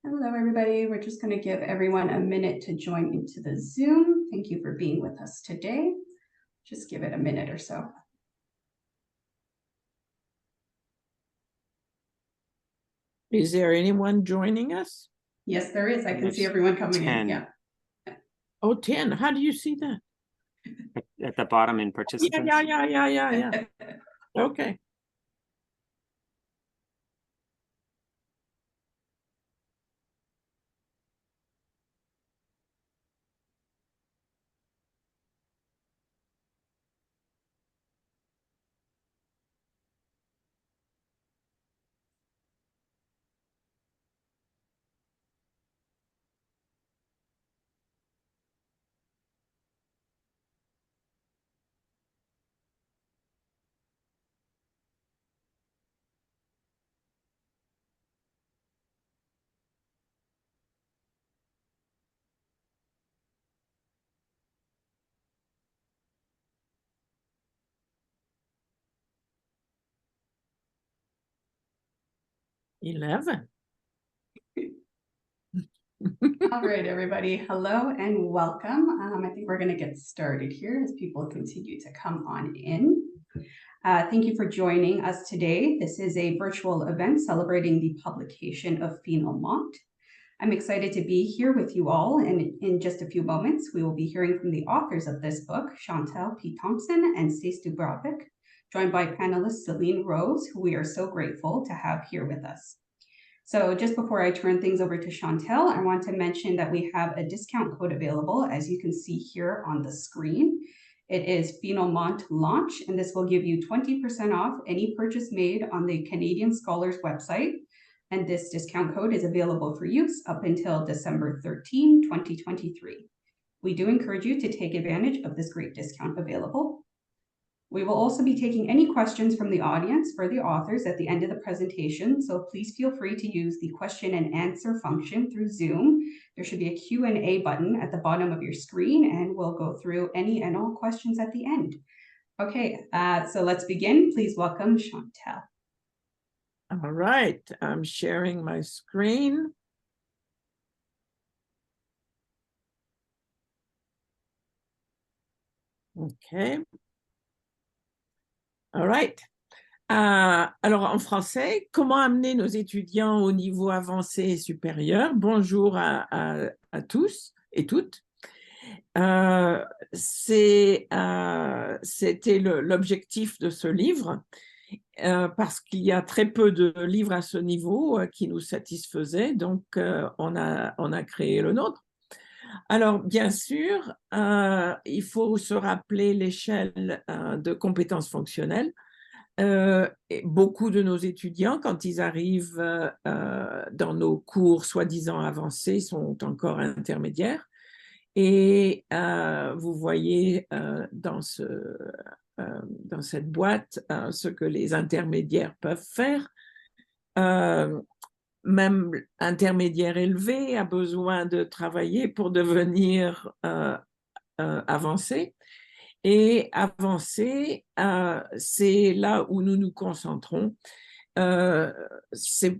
Hello, everybody. We're just going to give everyone a minute to join into the Zoom. Thank you for being with us today. Just give it a minute or so. Is there anyone joining us? Yes, there is. I can see everyone coming 10. in. Yeah. Oh, 10. How do you see that? At the bottom in participants. Yeah. Okay. $11. All right, everybody. Hello and welcome. I think we're going to get started here as people continue to come on in. Thank you for joining us today. This is a virtual event celebrating the publication of Finalement. I'm excited to be here with you all, and in just a few moments, we will be hearing from the authors of this book, Chantal P. Thompson and Stace Dubravik, joined by panelist Celine Rose, who we are so grateful to have here with us. So just before I turn things over to Chantal, I want to mention that we have a discount code available, as you can see here on the screen. It is Finalement Launch, and this will give you 20% off any purchase made on the Canadian Scholars website. And this discount code is available for use up until December 13, 2023. We do encourage you to take advantage of this great discount available. We will also be taking any questions from the audience for the authors at the end of the presentation, so please feel free to use the question and answer function through Zoom. There should be a Q&A button at the bottom of your screen, and we'll go through any and all questions at the end. Okay, so let's begin. Please welcome Chantal. All right, I'm sharing my screen. Okay. All right. Alors, en français, comment amener nos étudiants au niveau avancé et supérieur? Bonjour à tous et toutes. C'était l'objectif de ce livre, parce qu'il y a très peu de livres à ce niveau qui nous satisfaisaient, donc on a créé le nôtre. Alors, bien sûr, il faut se rappeler l'échelle de compétences fonctionnelles. Et beaucoup de nos étudiants, quand ils arrivent dans nos cours soi-disant avancés, sont encore intermédiaires. Et vous voyez dans cette boîte ce que les intermédiaires peuvent faire. Même intermédiaire élevé a besoin de travailler pour devenir avancé. Et avancer, c'est là où nous nous concentrons. Qu'est-ce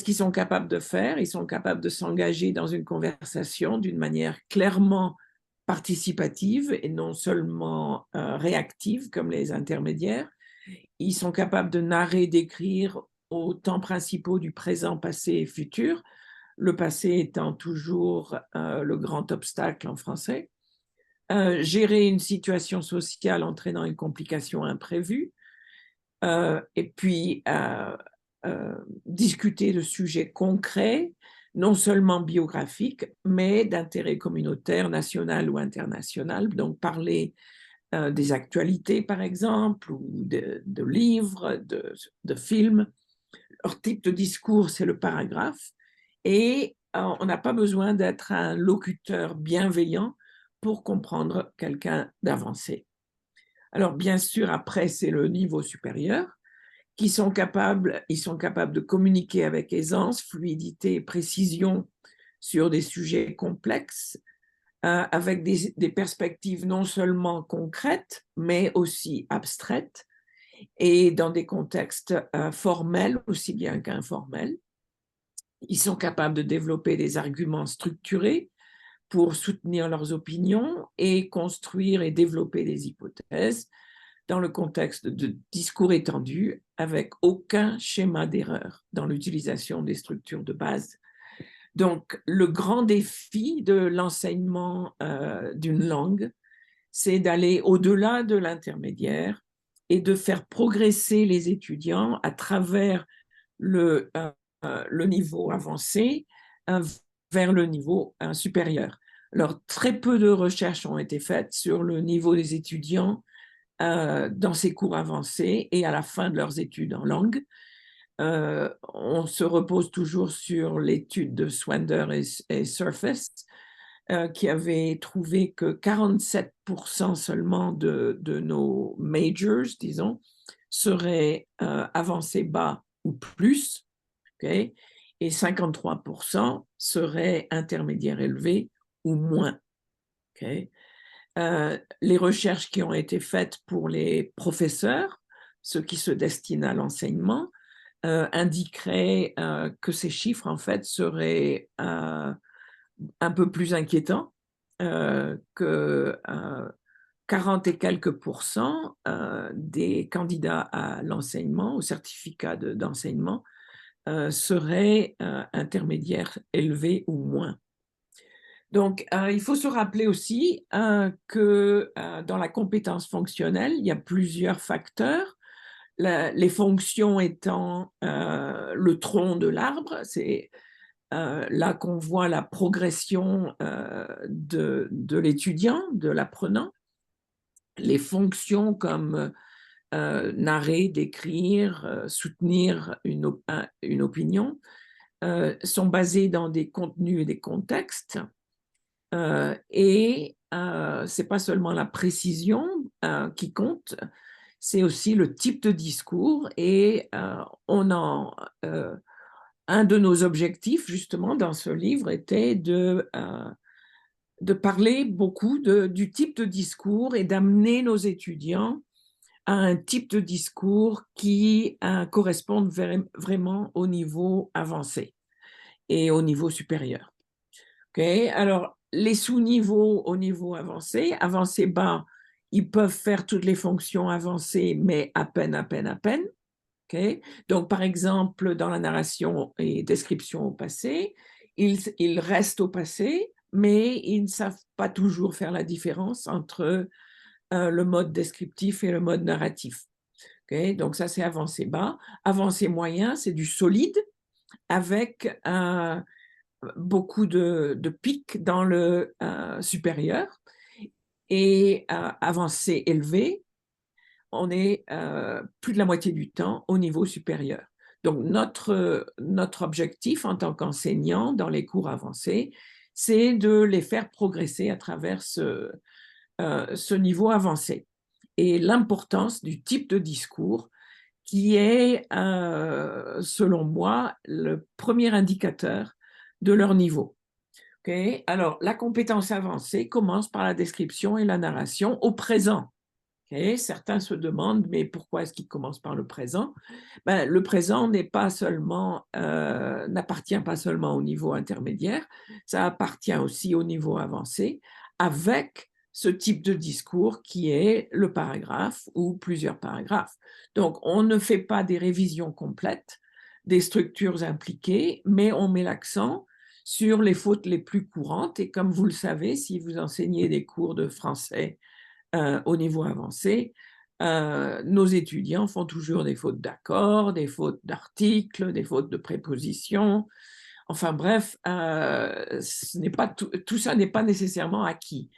qu'ils sont capables de faire? Ils sont capables de s'engager dans une conversation d'une manière clairement participative et non seulement réactive comme les intermédiaires. Ils sont capables de narrer, d'écrire aux temps principaux du présent, passé et futur, le passé étant toujours le grand obstacle en français. Gérer une situation sociale entraînant une complication imprévue, et puis discuter de sujets concrets, non seulement biographiques, mais d'intérêt communautaire, national ou international. Donc, parler des actualités, par exemple, ou de livres, de films. Leur type de discours, c'est le paragraphe. Et on n'a pas besoin d'être un locuteur bienveillant pour comprendre quelqu'un d'avancé. Alors, bien sûr, après, c'est le niveau supérieur, ils sont capables de communiquer avec aisance, fluidité et précision sur des sujets complexes, avec des perspectives non seulement concrètes, mais aussi abstraites, et dans des contextes formels aussi bien qu'informels. Ils sont capables de développer des arguments structurés pour soutenir leurs opinions et construire et développer des hypothèses dans le contexte de discours étendus avec aucun schéma d'erreur dans l'utilisation des structures de base. Donc, le grand défi de l'enseignement d'une langue, c'est d'aller au-delà de l'intermédiaire et de faire progresser les étudiants à travers le niveau avancé vers le niveau supérieur. Alors, très peu de recherches ont été faites sur le niveau des étudiants dans ces cours avancés et à la fin de leurs études en langue. On se repose toujours sur l'étude de Swander et Surface, qui avait trouvé que 47% seulement de nos majors, disons, seraient avancés bas ou plus, okay? Et 53% seraient intermédiaires élevés ou moins. Okay? Les recherches qui ont été faites pour les professeurs, ceux qui se destinent à l'enseignement, indiqueraient que ces chiffres, en fait, seraient un peu plus inquiétants, que 40 et quelques pourcents des candidats à l'enseignement, au certificat d'enseignement, seraient intermédiaires élevés ou moins. Donc, il faut se rappeler aussi que dans la compétence fonctionnelle, il y a plusieurs facteurs. Les fonctions étant le tronc de l'arbre, c'est là qu'on voit la progression de l'étudiant, de l'apprenant. Les fonctions comme narrer, décrire, soutenir une opinion sont basées dans des contenus et des contextes. Et ce n'est pas seulement la précision qui compte, c'est aussi le type de discours. Et un de nos objectifs, justement, dans ce livre, était de parler beaucoup du type de discours et d'amener nos étudiants à un type de discours qui corresponde vraiment au niveau avancé et au niveau supérieur. Okay? Alors, les sous-niveaux au niveau avancé bas, ils peuvent faire toutes les fonctions avancées, mais à peine. Okay? Donc, par exemple, dans la narration et description au passé, ils restent au passé, mais ils ne savent pas toujours faire la différence entre le mode descriptif et le mode narratif. Okay? Donc, ça, c'est avancé bas. Avancé moyen, c'est du solide avec beaucoup de pics dans le supérieur. Et avancé élevé, on est plus de la moitié du temps au niveau supérieur. Donc, notre objectif en tant qu'enseignant dans les cours avancés, c'est de les faire progresser à travers ce niveau avancé. Et l'importance du type de discours qui est, selon moi, le premier indicateur de leur niveau. Okay? Alors, la compétence avancée commence par la description et la narration au présent. Okay? Certains se demandent, mais pourquoi est-ce qu'ils commencent par le présent? Ben, le présent n'appartient pas seulement au niveau intermédiaire, ça appartient aussi au niveau avancé, avec ce type de discours qui est le paragraphe ou plusieurs paragraphes. Donc, on ne fait pas des révisions complètes des structures impliquées, mais on met l'accent sur les fautes les plus courantes. Et comme vous le savez, si vous enseignez des cours de français au niveau avancé, nos étudiants font toujours des fautes d'accord, des fautes d'articles, des fautes de prépositions. Enfin bref, tout ça n'est pas nécessairement acquis.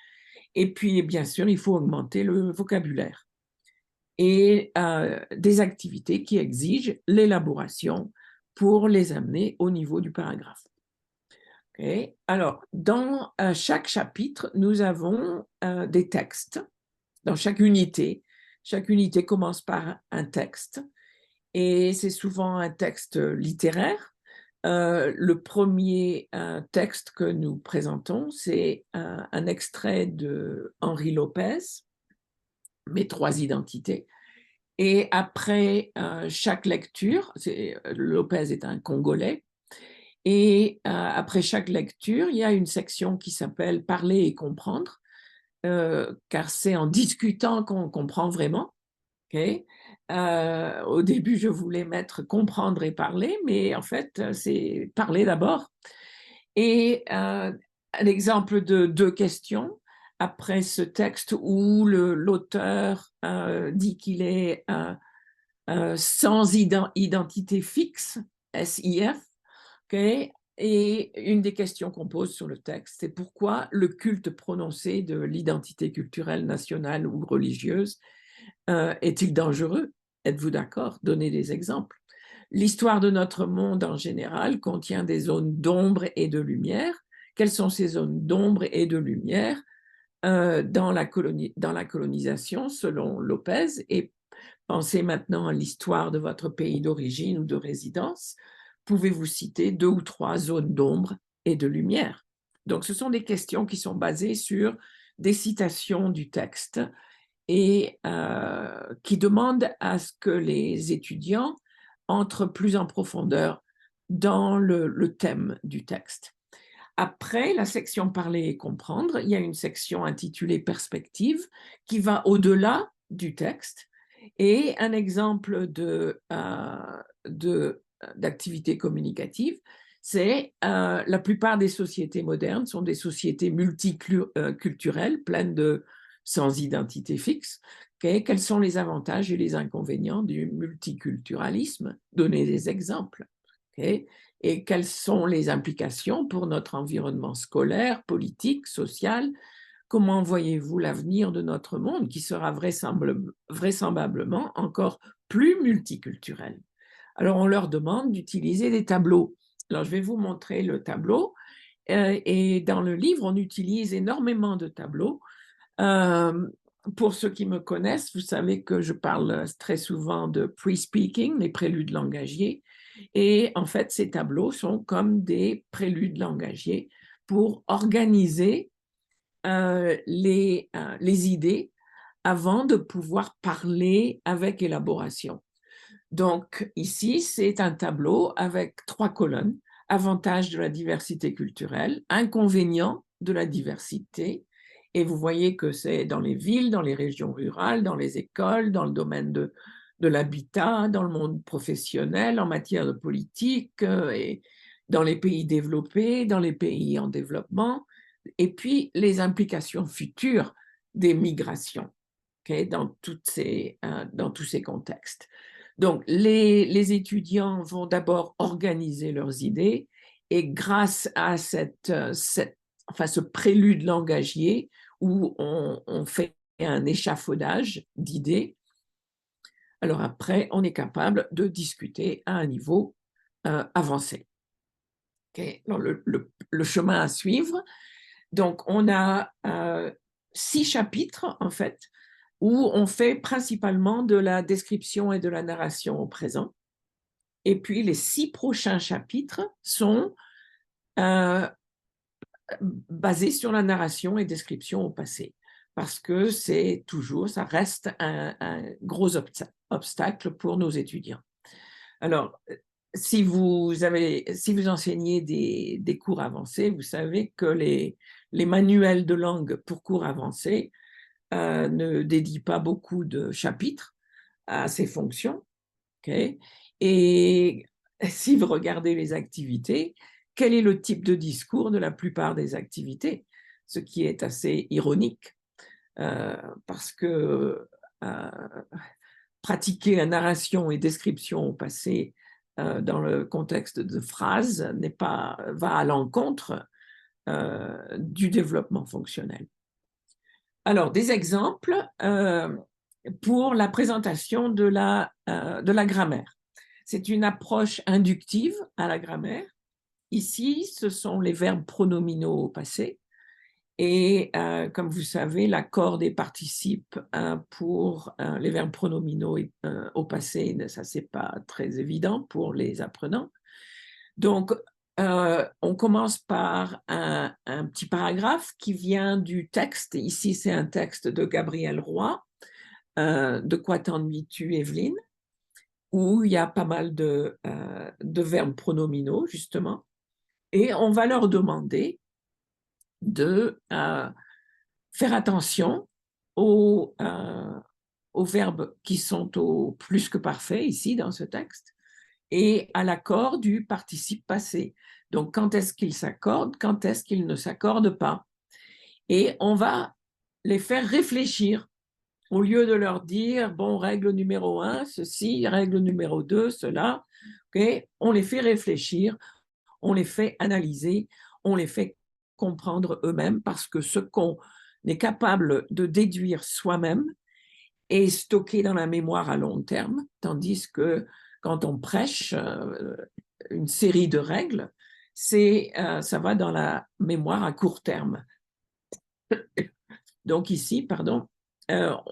Et puis, bien sûr, il faut augmenter le vocabulaire et des activités qui exigent l'élaboration pour les amener au niveau du paragraphe. Okay. Alors, dans chaque chapitre, nous avons des textes. Dans chaque unité commence par un texte et c'est souvent un texte littéraire. Le premier texte que nous présentons, c'est un extrait de Henri Lopez, Mes trois identités. Et après chaque lecture, Lopez est un Congolais, Et après chaque lecture, il y a une section qui s'appelle « Parler et comprendre », car c'est en discutant qu'on comprend vraiment. Okay. Au début, je voulais mettre « comprendre et parler », mais en fait, c'est « parler » d'abord. Et un exemple de 2 questions après ce texte où l'auteur dit qu'il est sans identité fixe, SIF, okay? Et une des questions qu'on pose sur le texte, c'est pourquoi le culte prononcé de l'identité culturelle nationale ou religieuse est-il dangereux? Êtes-vous d'accord? Donnez des exemples. L'histoire de notre monde en général contient des zones d'ombre et de lumière. Quelles sont ces zones d'ombre et de lumière dans la colonisation, selon Lopez? Et pensez maintenant à l'histoire de votre pays d'origine ou de résidence. Pouvez-vous citer 2 ou 3 zones d'ombre et de lumière? Donc, ce sont des questions qui sont basées sur des citations du texte et qui demandent à ce que les étudiants entrent plus en profondeur dans le thème du texte. Après la section « Parler et comprendre », il y a une section intitulée « Perspective » qui va au-delà du texte. Et un exemple d'activité communicative, c'est la plupart des sociétés modernes sont des sociétés multiculturelles, pleines de sans identité fixe. Okay? Quels sont les avantages et les inconvénients du multiculturalisme? Donnez des exemples. Okay? Et quelles sont les implications pour notre environnement scolaire, politique, social? Comment voyez-vous l'avenir de notre monde qui sera vraisemblablement encore plus multiculturel? Alors, on leur demande d'utiliser des tableaux. Alors, je vais vous montrer le tableau. Et dans le livre, on utilise énormément de tableaux. Pour ceux qui me connaissent, vous savez que je parle très souvent de pre-speaking, les préludes langagiers. Et en fait, ces tableaux sont comme des préludes langagiers pour organiser les idées avant de pouvoir parler avec élaboration. Donc ici, c'est un tableau avec 3 colonnes. Avantages de la diversité culturelle, inconvénients de la diversité. Et vous voyez que c'est dans les villes, dans les régions rurales, dans les écoles, dans le domaine de l'habitat, dans le monde professionnel, en matière de politique, et dans les pays développés, dans les pays en développement, et puis les implications futures des migrations, okay, dans tous ces contextes. Donc, les étudiants vont d'abord organiser leurs idées et grâce à ce prélude langagier où on fait un échafaudage d'idées, alors après, on est capable de discuter à un niveau avancé. Okay. Alors, le chemin à suivre, donc on a 6 chapitres en fait, où on fait principalement de la description et de la narration au présent. Et puis les 6 prochains chapitres sont basés sur la narration et description au passé. Parce que ça reste un gros obstacle pour nos étudiants. Alors, si vous enseignez des cours avancés, vous savez que les manuels de langue pour cours avancés ne dédient pas beaucoup de chapitres à ces fonctions. Okay? Et si vous regardez les activités, quel est le type de discours de la plupart des activités? Ce qui est assez ironique, parce que pratiquer la narration et description au passé dans le contexte de phrases va à l'encontre du développement fonctionnel. Alors, des exemples pour la présentation de la grammaire. C'est une approche inductive à la grammaire. Ici, ce sont les verbes pronominaux au passé. Et comme vous savez, l'accord des participes pour les verbes pronominaux au passé, ça, c'est pas très évident pour les apprenants. Donc, on commence par un petit paragraphe qui vient du texte. Ici, c'est un texte de Gabriel Roy, De quoi t'ennuies-tu, Evelyne, où il y a pas mal de verbes pronominaux, justement. Et on va leur demander de faire attention aux verbes qui sont au plus que parfait ici dans ce texte et à l'accord du participe passé. Donc, quand est-ce qu'ils s'accordent, quand est-ce qu'ils ne s'accordent pas. Et on va les faire réfléchir au lieu de leur dire, bon, règle numéro 1, ceci, règle numéro 2, cela. Okay, on les fait réfléchir, on les fait analyser, on les fait comprendre eux-mêmes parce que ce qu'on est capable de déduire soi-même est stocké dans la mémoire à long terme, tandis que quand on prêche une série de règles, ça va dans la mémoire à court terme. Donc ici, pardon,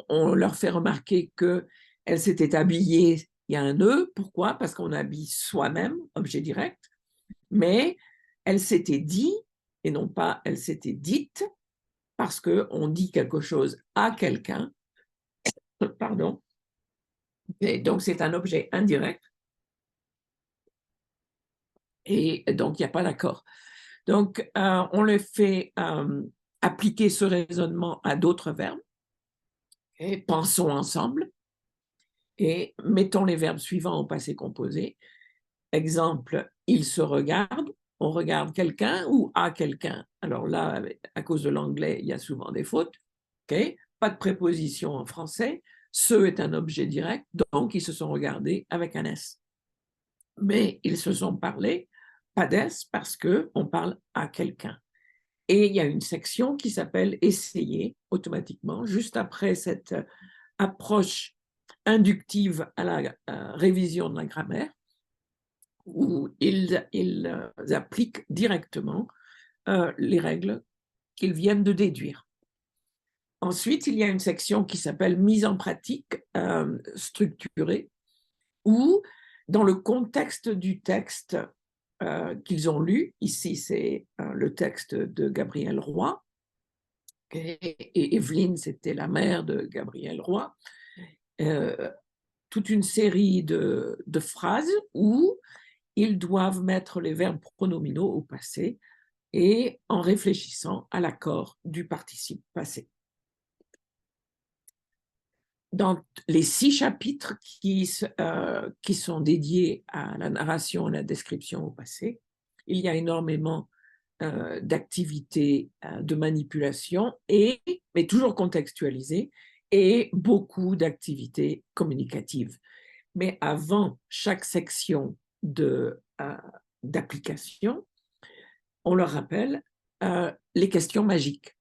on leur fait remarquer qu'elle s'était habillée, il y a un nœud, pourquoi? Parce qu'on habille soi-même, objet direct, mais elle s'était dit, et non pas elle s'était dite, parce qu'on dit quelque chose à quelqu'un, pardon, et donc c'est un objet indirect, et donc il n'y a pas d'accord. Donc on le fait appliquer ce raisonnement à d'autres verbes, et pensons ensemble, et mettons les verbes suivants au passé composé. Exemple, il se regarde, on regarde quelqu'un ou à quelqu'un. Alors là, à cause de l'anglais, il y a souvent des fautes. Okay? Pas de préposition en français. Ce est un objet direct, donc ils se sont regardés avec un S. Mais ils se sont parlé, pas d'S, parce qu'on parle à quelqu'un. Et il y a une section qui s'appelle Essayer, automatiquement, juste après cette approche inductive à la révision de la grammaire, où ils appliquent directement les règles qu'ils viennent de déduire. Ensuite, il y a une section qui s'appelle mise en pratique structurée, où dans le contexte du texte qu'ils ont lu, ici c'est le texte de Gabriel Roy, et Evelyne c'était la mère de Gabriel Roy, toute une série de phrases où ils doivent mettre les verbes pronominaux au passé et en réfléchissant à l'accord du participe passé. Dans les 6 chapitres qui sont dédiés à la narration et la description au passé, il y a énormément d'activités de manipulation, mais toujours contextualisées, et beaucoup d'activités communicatives. Mais avant chaque section d'application, on leur rappelle les questions magiques.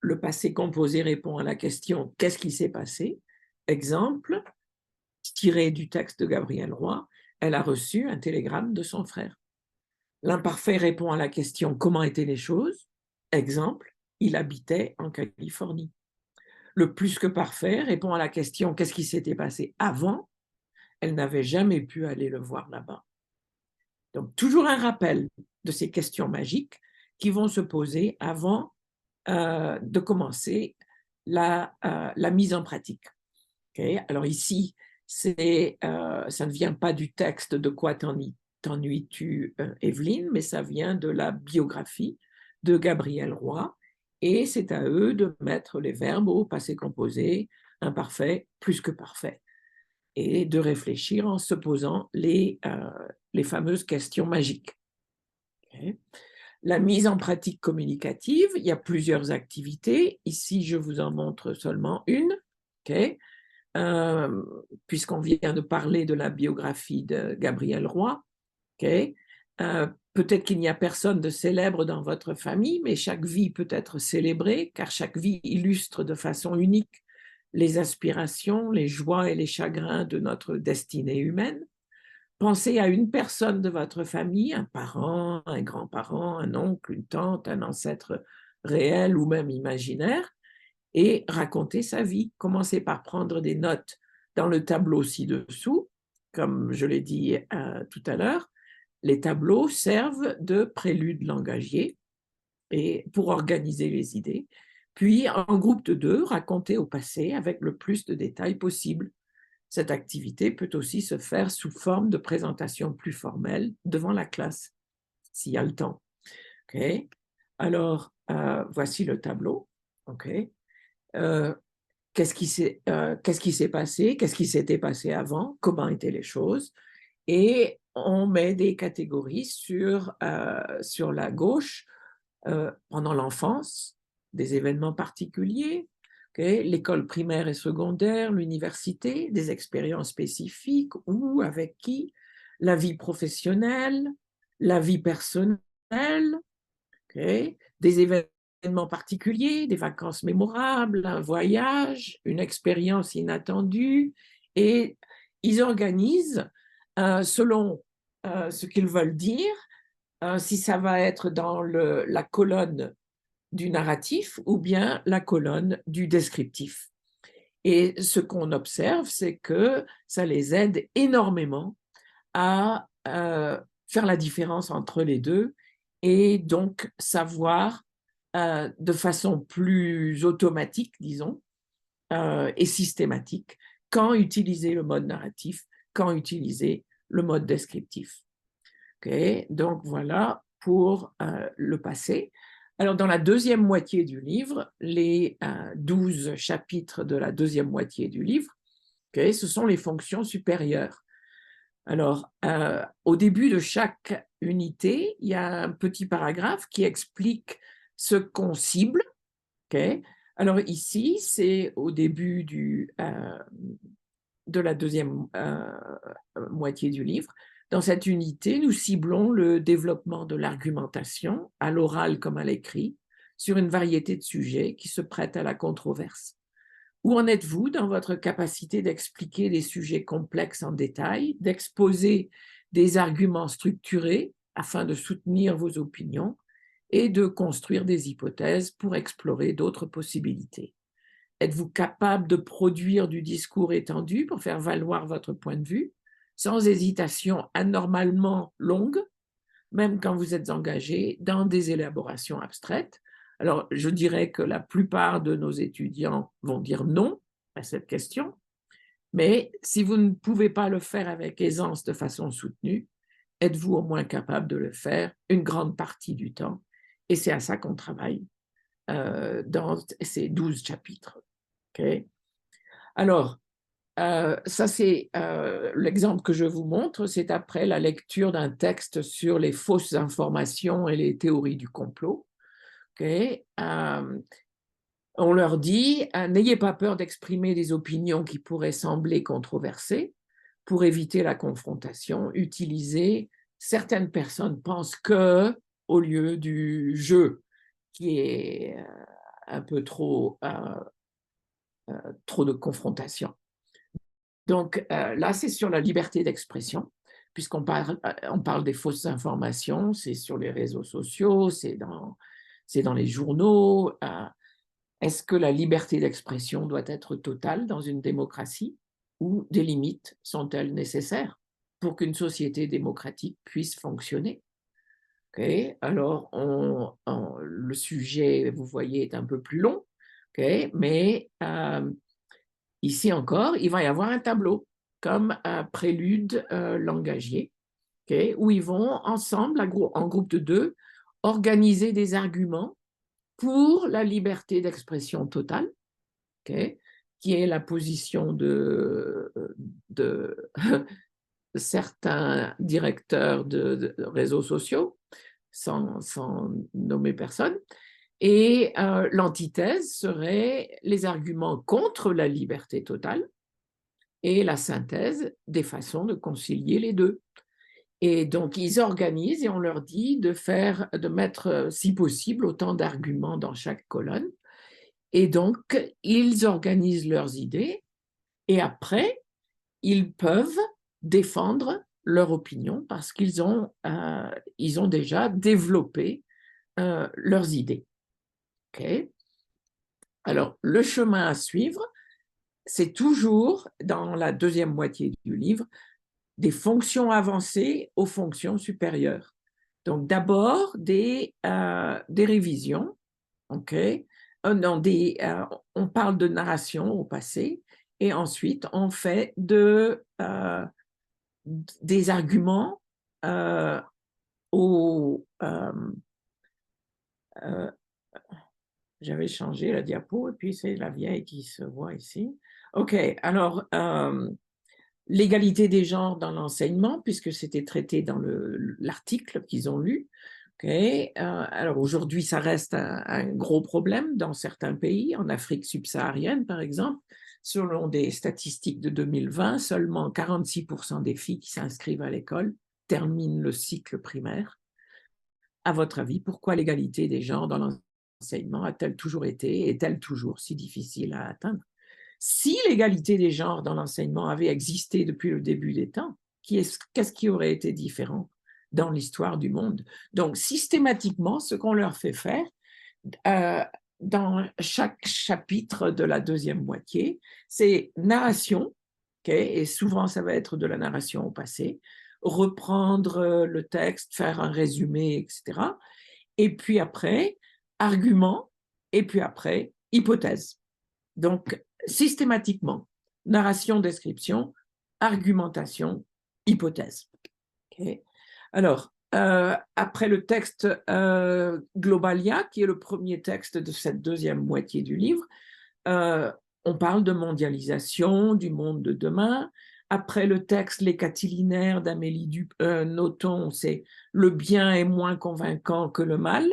Le passé composé répond à la question « Qu'est-ce qui s'est passé ?» Exemple, tiré du texte de Gabriel Roy, elle a reçu un télégramme de son frère. L'imparfait répond à la question « Comment étaient les choses ?» Exemple, il habitait en Californie. Le plus que parfait répond à la question « Qu'est-ce qui s'était passé avant ?» Elle n'avait jamais pu aller le voir là-bas. Donc, toujours un rappel de ces questions magiques qui vont se poser avant de commencer la mise en pratique. Okay? Alors ici, ça ne vient pas du texte de quoi t'ennuies-tu, Evelyne, mais ça vient de la biographie de Gabriel Roy, et c'est à eux de mettre les verbes au passé composé, imparfait, plus que parfait, et de réfléchir en se posant les fameuses questions magiques. Okay? La mise en pratique communicative, il y a plusieurs activités. Ici, je vous en montre seulement une, okay? Puisqu'on vient de parler de la biographie de Gabriel Roy. Okay? Peut-être qu'il n'y a personne de célèbre dans votre famille, mais chaque vie peut être célébrée, car chaque vie illustre de façon unique les aspirations, les joies et les chagrins de notre destinée humaine. Pensez à une personne de votre famille, un parent, un grand-parent, un oncle, une tante, un ancêtre réel ou même imaginaire, et racontez sa vie. Commencez par prendre des notes dans le tableau ci-dessous, comme je l'ai dit tout à l'heure. Les tableaux servent de prélude langagier et pour organiser les idées. Puis, en groupe de 2, racontez au passé avec le plus de détails possible. Cette activité peut aussi se faire sous forme de présentation plus formelle devant la classe. s'il y a le temps. Okay. Alors, voici le tableau. Okay. Qu'est-ce qui s'est passé? Qu'est-ce qui s'était passé avant? Comment étaient les choses? Et on met des catégories sur la gauche pendant l'enfance, des événements particuliers, okay, l'école primaire et secondaire, l'université, des expériences spécifiques, où, avec qui, la vie professionnelle, la vie personnelle, okay, des événements particuliers, des vacances mémorables, un voyage, une expérience inattendue, et ils organisent selon ce qu'ils veulent dire, si ça va être dans la colonne du narratif ou bien la colonne du descriptif. Et ce qu'on observe, c'est que ça les aide énormément à faire la différence entre les deux et donc savoir de façon plus automatique, disons, et systématique, quand utiliser le mode narratif, quand utiliser le mode descriptif. Okay, donc voilà pour le passé. Alors dans la deuxième moitié du livre, les 12 chapitres de la deuxième moitié du livre, okay, ce sont les fonctions supérieures. Alors au début de chaque unité, il y a un petit paragraphe qui explique ce qu'on cible. Okay. Alors ici, c'est au début de la deuxième moitié du livre. Dans cette unité, nous ciblons le développement de l'argumentation, à l'oral comme à l'écrit, sur une variété de sujets qui se prêtent à la controverse. Où en êtes-vous dans votre capacité d'expliquer des sujets complexes en détail, d'exposer des arguments structurés afin de soutenir vos opinions et de construire des hypothèses pour explorer d'autres possibilités? Êtes-vous capable de produire du discours étendu pour faire valoir votre point de vue, sans hésitation anormalement longue, même quand vous êtes engagé dans des élaborations abstraites? Alors, je dirais que la plupart de nos étudiants vont dire non à cette question, mais si vous ne pouvez pas le faire avec aisance de façon soutenue, êtes-vous au moins capable de le faire une grande partie du temps? Et c'est à ça qu'on travaille dans ces 12 chapitres. Okay. Alors, ça c'est l'exemple que je vous montre, c'est après la lecture d'un texte sur les fausses informations et les théories du complot. Okay. On leur dit, n'ayez pas peur d'exprimer des opinions qui pourraient sembler controversées. Pour éviter la confrontation, utilisez certaines personnes pensent que, au lieu du je, qui est un peu trop de confrontation. Donc là, c'est sur la liberté d'expression, puisqu'on parle des fausses informations, c'est sur les réseaux sociaux, c'est dans les journaux. Est-ce que la liberté d'expression doit être totale dans une démocratie, ou des limites sont-elles nécessaires pour qu'une société démocratique puisse fonctionner? Okay. Alors, le sujet, vous voyez, est un peu plus long, okay, mais ici encore, il va y avoir un tableau comme un prélude langagier, okay, où ils vont ensemble, en groupe de 2, organiser des arguments pour la liberté d'expression totale, okay, qui est la position de certains directeurs de réseaux sociaux, sans nommer personne. Et l'antithèse serait les arguments contre la liberté totale et la synthèse des façons de concilier les deux. Et donc, ils organisent et on leur dit de mettre, si possible, autant d'arguments dans chaque colonne. Et donc, ils organisent leurs idées et après, ils peuvent défendre leur opinion parce qu'ils ont déjà développé leurs idées. Okay. Alors, le chemin à suivre, c'est toujours, dans la deuxième moitié du livre, des fonctions avancées aux fonctions supérieures. Donc, d'abord, des révisions. Okay. On parle de narration au passé, et ensuite, on fait des arguments aux j'avais changé la diapo et puis c'est la vieille qui se voit ici. OK, alors l'égalité des genres dans l'enseignement, puisque c'était traité dans l'article qu'ils ont lu. Okay. Alors aujourd'hui, ça reste un gros problème dans certains pays, en Afrique subsaharienne par exemple. Selon des statistiques de 2020, seulement 46% des filles qui s'inscrivent à l'école terminent le cycle primaire. À votre avis, pourquoi l'égalité des genres dans l'enseignement a-t-elle toujours été, est-elle toujours si difficile à atteindre? Si l'égalité des genres dans l'enseignement avait existé depuis le début des temps, qu'est-ce qui aurait été différent dans l'histoire du monde? Donc, systématiquement, ce qu'on leur fait faire, dans chaque chapitre de la deuxième moitié, c'est narration, okay, et souvent ça va être de la narration au passé, reprendre le texte, faire un résumé, etc. Et puis après, argument, et puis après, hypothèse. Donc, systématiquement, narration, description, argumentation, hypothèse. Okay. Alors, après le texte Globalia, qui est le premier texte de cette deuxième moitié du livre, on parle de mondialisation, du monde de demain. Après le texte Les Catilinaires d'Amélie Nothomb, c'est le bien est moins convaincant que le mal,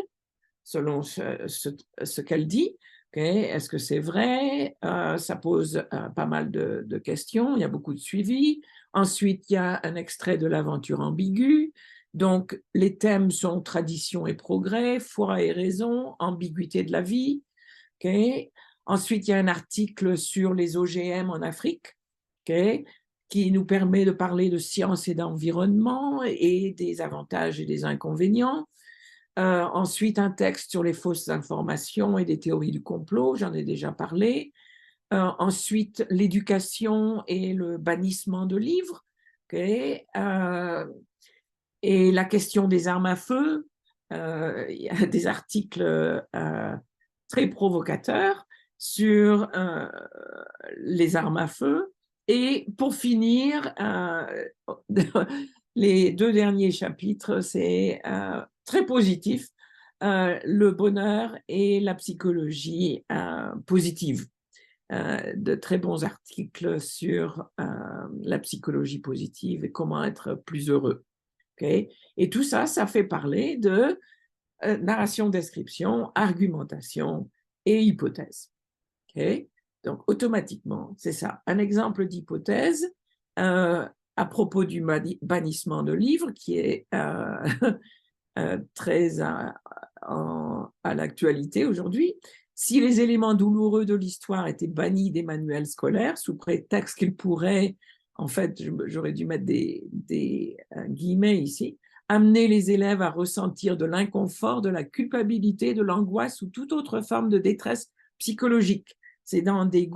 selon ce qu'elle dit. Okay. Est-ce que c'est vrai? Ça pose pas mal de questions, il y a beaucoup de suivi. Ensuite, il y a un extrait de l'aventure ambiguë. Donc, les thèmes sont tradition et progrès, foi et raison, ambiguïté de la vie. Okay. Ensuite, il y a un article sur les OGM en Afrique, okay, qui nous permet de parler de science et d'environnement et des avantages et des inconvénients. Ensuite, un texte sur les fausses informations et des théories du complot, j'en ai déjà parlé. Ensuite, l'éducation et le bannissement de livres. Okay. Et la question des armes à feu. Il y a des articles très provocateurs sur les armes à feu. Et pour finir, les deux derniers chapitres, c'est très positif, le bonheur et la psychologie positive. De très bons articles sur la psychologie positive et comment être plus heureux. Okay. Et tout ça, ça fait parler de narration, description, argumentation et hypothèse. Okay. Donc, automatiquement, c'est ça. Un exemple d'hypothèse à propos du bannissement de livres qui est très à l'actualité aujourd'hui. Si les éléments douloureux de l'histoire étaient bannis des manuels scolaires sous prétexte qu'ils pourraient, en fait, j'aurais dû mettre des guillemets ici, amener les élèves à ressentir de l'inconfort, de la culpabilité, de l'angoisse ou toute autre forme de détresse psychologique. C'est dans des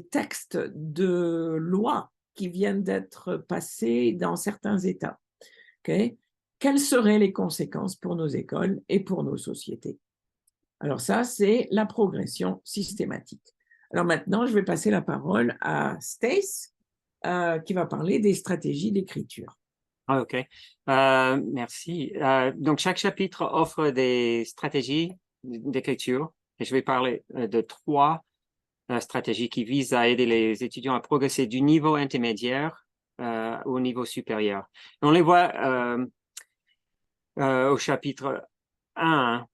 textes de loi qui viennent d'être passés dans certains États. Okay. Quelles seraient les conséquences pour nos écoles et pour nos sociétés? Alors ça, c'est la progression systématique. Alors maintenant, je vais passer la parole à Stace, qui va parler des stratégies d'écriture. OK. Merci. Donc, chaque chapitre offre des stratégies d'écriture et je vais parler de 3 stratégies qui visent à aider les étudiants à progresser du niveau intermédiaire au niveau supérieur. On les voit au chapitre 1,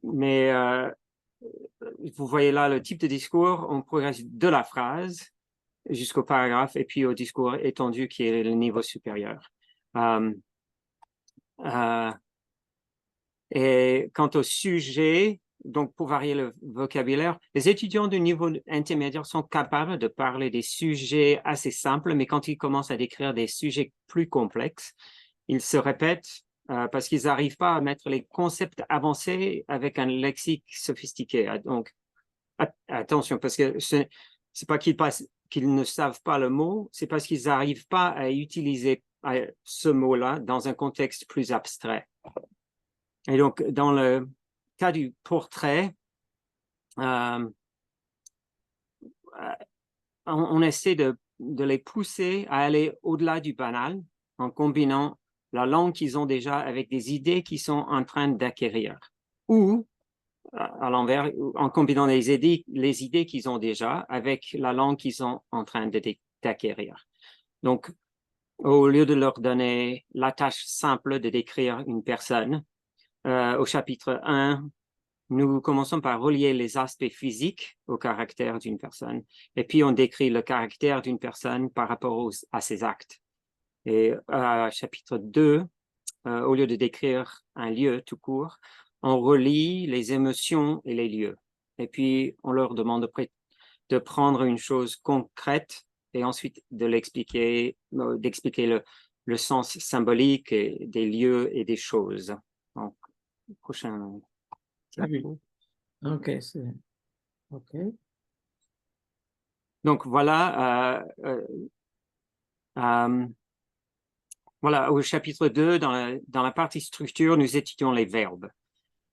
mais vous voyez là le type de discours, on progresse de la phrase jusqu'au paragraphe et puis au discours étendu qui est le niveau supérieur. Et quant au sujet, donc pour varier le vocabulaire, les étudiants du niveau intermédiaire sont capables de parler des sujets assez simples, mais quand ils commencent à décrire des sujets plus complexes, ils se répètent parce qu'ils n'arrivent pas à mettre les concepts avancés avec un lexique sophistiqué. Donc, attention, parce que c'est pas qu'ils ne savent pas le mot, c'est parce qu'ils n'arrivent pas à utiliser ce mot-là dans un contexte plus abstrait. Et donc, dans le cas du portrait, on essaie de de les pousser à aller au-delà du banal en combinant la langue qu'ils ont déjà avec des idées qu'ils sont en train d'acquérir. Ou, à l'envers, en combinant les idées qu'ils ont déjà avec la langue qu'ils sont en train d'acquérir. Donc, au lieu de leur donner la tâche simple de décrire une personne, au chapitre 1, nous commençons par relier les aspects physiques au caractère d'une personne. Et puis, on décrit le caractère d'une personne par rapport à ses actes. Et chapitre 2, au lieu de décrire un lieu tout court, on relie les émotions et les lieux. Et puis, on leur demande de prendre une chose concrète et ensuite de l'expliquer, d'expliquer le sens symbolique des lieux et des choses. Donc, prochain. Oui. OK, c'est OK. Donc, voilà, voilà, au chapitre 2, dans la partie structure, nous étudions les verbes.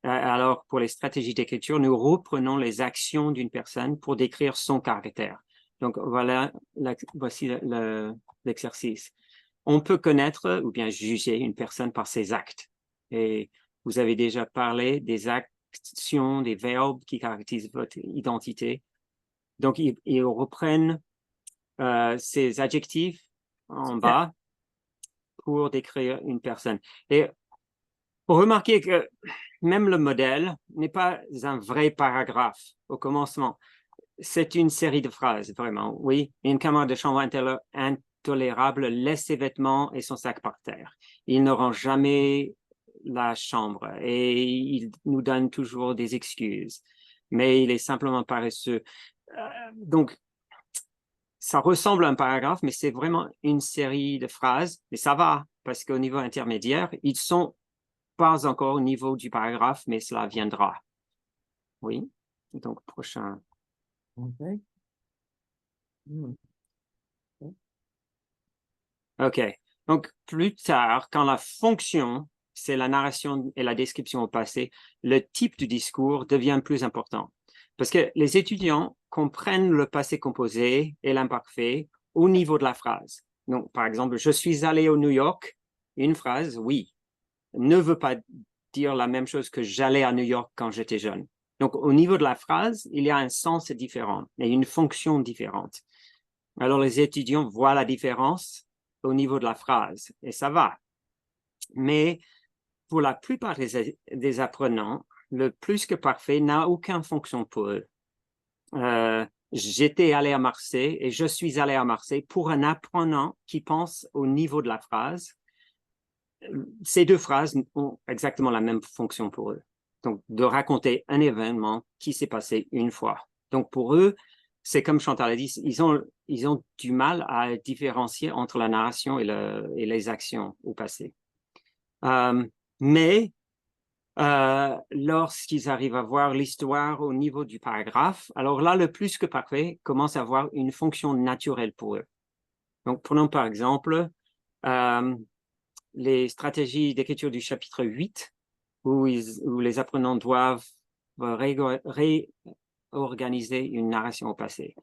Alors, pour les stratégies d'écriture, nous reprenons les actions d'une personne pour décrire son caractère. Donc, voilà, voici l'exercice. On peut connaître ou bien juger une personne par ses actes. Et vous avez déjà parlé des actions, des verbes qui caractérisent votre identité. Donc, ils reprennent ces adjectifs en bas pour décrire une personne. Et pour remarquer que même le modèle n'est pas un vrai paragraphe au commencement. C'est une série de phrases, vraiment. Oui, une camarade de chambre intolérable laisse ses vêtements et son sac par terre. Il ne rend jamais la chambre et il nous donne toujours des excuses, mais il est simplement paresseux. Donc, ça ressemble à un paragraphe, mais c'est vraiment une série de phrases. Et ça va, parce qu'au niveau intermédiaire, ils sont pas encore au niveau du paragraphe, mais cela viendra. Oui, donc prochain. OK. OK. Donc, plus tard, quand la fonction, c'est la narration et la description au passé, le type du discours devient plus important. Parce que les étudiants comprennent le passé composé et l'imparfait au niveau de la phrase. Donc, par exemple, je suis allé au New York, une phrase, oui, ne veut pas dire la même chose que j'allais à New York quand j'étais jeune. Donc, au niveau de la phrase, il y a un sens différent et une fonction différente. Alors, les étudiants voient la différence au niveau de la phrase et ça va. Mais pour la plupart des apprenants, le plus que parfait n'a aucune fonction pour eux. J'étais allé à Marseille et je suis allé à Marseille. Pour un apprenant qui pense au niveau de la phrase, ces deux phrases ont exactement la même fonction pour eux. Donc, de raconter un événement qui s'est passé une fois. Donc, pour eux, c'est comme Chantal a dit, ils ont du mal à différencier entre la narration et les actions au passé. Mais lorsqu'ils arrivent à voir l'histoire au niveau du paragraphe, alors là, le plus que parfait commence à avoir une fonction naturelle pour eux. Donc, prenons par exemple les stratégies d'écriture du chapitre 8, où les apprenants doivent réorganiser une narration au passé.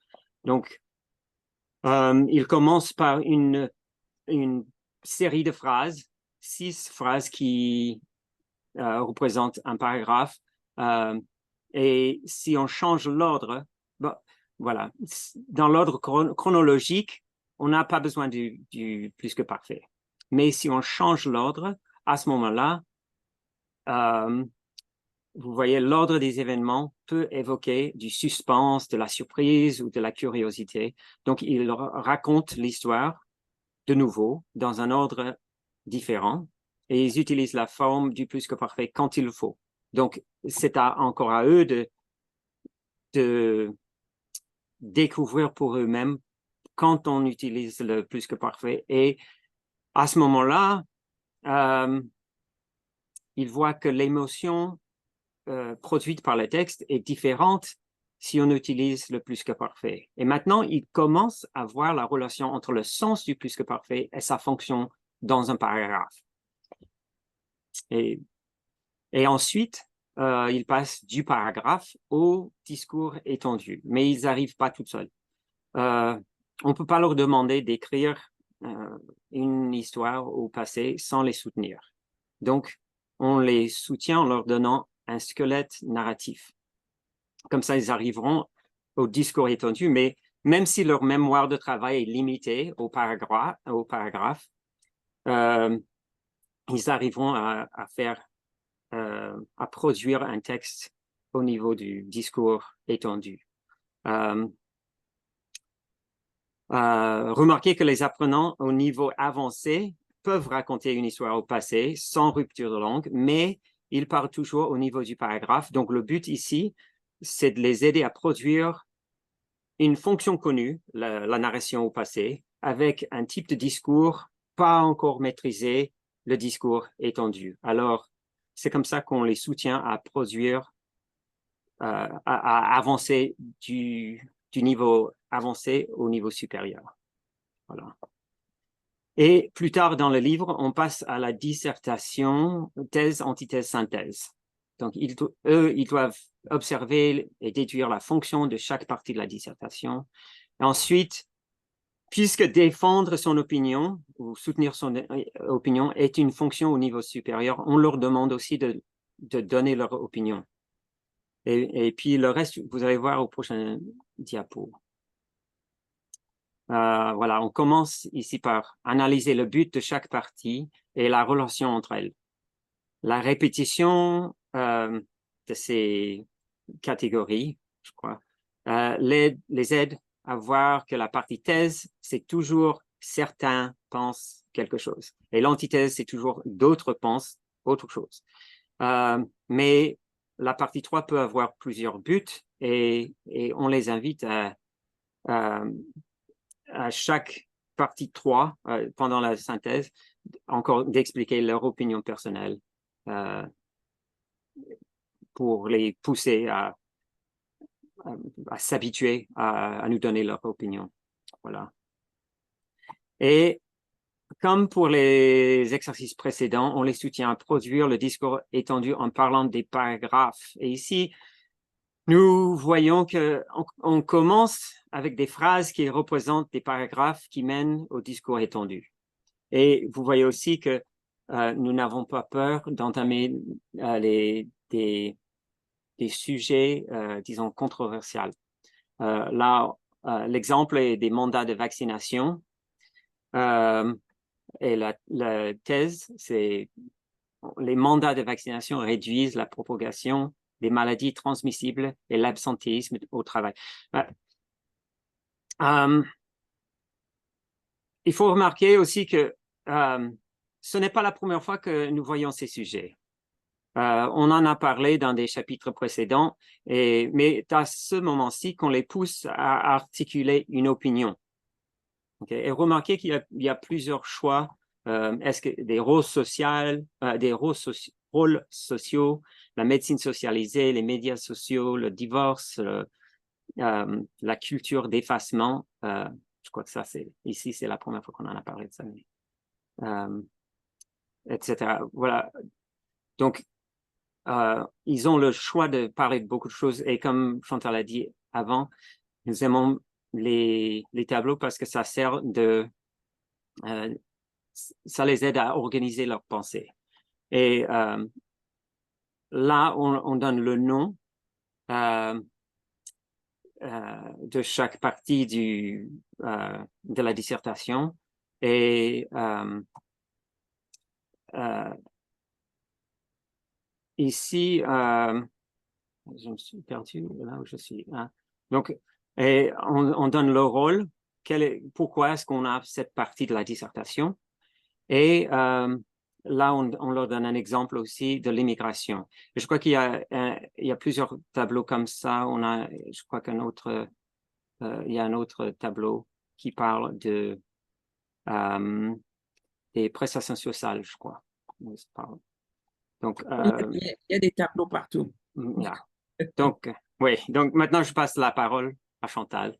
Donc, ils commencent par une série de phrases, 6 phrases qui représentent un paragraphe. Et si on change l'ordre, bon, voilà, dans l'ordre chronologique, on n'a pas besoin du plus que parfait. Mais si on change l'ordre, à ce moment-là, vous voyez, l'ordre des événements peut évoquer du suspense, de la surprise ou de la curiosité. Donc, il raconte l'histoire de nouveau dans un ordre différent et ils utilisent la forme du plus que parfait quand il le faut. Donc, c'est encore à eux de découvrir pour eux-mêmes quand on utilise le plus que parfait. Et à ce moment-là, ils voient que l'émotion produite par le texte est différente si on utilise le plus que parfait. Et maintenant, ils commencent à voir la relation entre le sens du plus que parfait et sa fonction dans un paragraphe. Et ensuite, ils passent du paragraphe au discours étendu, mais ils n'arrivent pas tout seuls. on peut pas leur demander d'écrire une histoire au passé sans les soutenir. Donc, on les soutient en leur donnant un squelette narratif. Comme ça, ils arriveront au discours étendu, mais même si leur mémoire de travail est limitée au paragraphe, ils arriveront à produire un texte au niveau du discours étendu. Remarquez que les apprenants au niveau avancé peuvent raconter une histoire au passé sans rupture de langue, mais ils parlent toujours au niveau du paragraphe. Donc, le but ici, c'est de les aider à produire une fonction connue, la narration au passé, avec un type de discours pas encore maîtrisé, le discours étendu. Alors, c'est comme ça qu'on les soutient à produire, à avancer du niveau avancé au niveau supérieur. Voilà. Et plus tard dans le livre, on passe à la dissertation, thèse, antithèse, synthèse. Donc, eux, ils doivent observer et déduire la fonction de chaque partie de la dissertation. Et ensuite, puisque défendre son opinion ou soutenir son opinion est une fonction au niveau supérieur, on leur demande aussi de donner leur opinion. Et puis le reste, vous allez voir au prochain diapo. Voilà, on commence ici par analyser le but de chaque partie et la relation entre elles. La répétition de ces catégories, je crois, les aide à voir que la partie thèse, c'est toujours certains pensent quelque chose. Et l'antithèse, c'est toujours d'autres pensent autre chose. Mais la partie 3 peut avoir plusieurs buts et on les invite à chaque partie 3, pendant la synthèse, encore d'expliquer leur opinion personnelle pour les pousser à s'habituer à nous donner leur opinion. Voilà. Et comme pour les exercices précédents, on les soutient à produire le discours étendu en parlant des paragraphes. Et ici, nous voyons qu'on commence avec des phrases qui représentent des paragraphes qui mènent au discours étendu. Et vous voyez aussi que nous n'avons pas peur d'entamer des sujets, disons, controversiaux. Là, l'exemple est des mandats de vaccination. Et la thèse, c'est les mandats de vaccination réduisent la propagation des maladies transmissibles et l'absentéisme au travail. Il faut remarquer aussi que ce n'est pas la première fois que nous voyons ces sujets. On en a parlé dans des chapitres précédents, mais à ce moment-ci qu'on les pousse à articuler une opinion. Okay? Et remarquez qu'il y a plusieurs choix. Est-ce que des rôles sociaux, la médecine socialisée, les médias sociaux, le divorce, la culture d'effacement. Je crois que ça, ici, c'est la première fois qu'on en a parlé de ça. Etc. Voilà. Donc, ils ont le choix de parler de beaucoup de choses. Et comme Chantal a dit avant, nous aimons les tableaux parce que ça sert ça les aide à organiser leurs pensées. Et là, on donne le nom de chaque partie de la dissertation. Et ici, je me suis perdu là où je suis. Donc, on donne le rôle. Pourquoi est-ce qu'on a cette partie de la dissertation? Et là, on leur donne un exemple aussi de l'immigration. Je crois qu'il y a plusieurs tableaux comme ça. Je crois il y a un autre tableau qui parle des prestations sociales, je crois. Donc, il y a des tableaux partout. Yeah. Donc, oui. Donc, maintenant, je passe la parole à Chantal.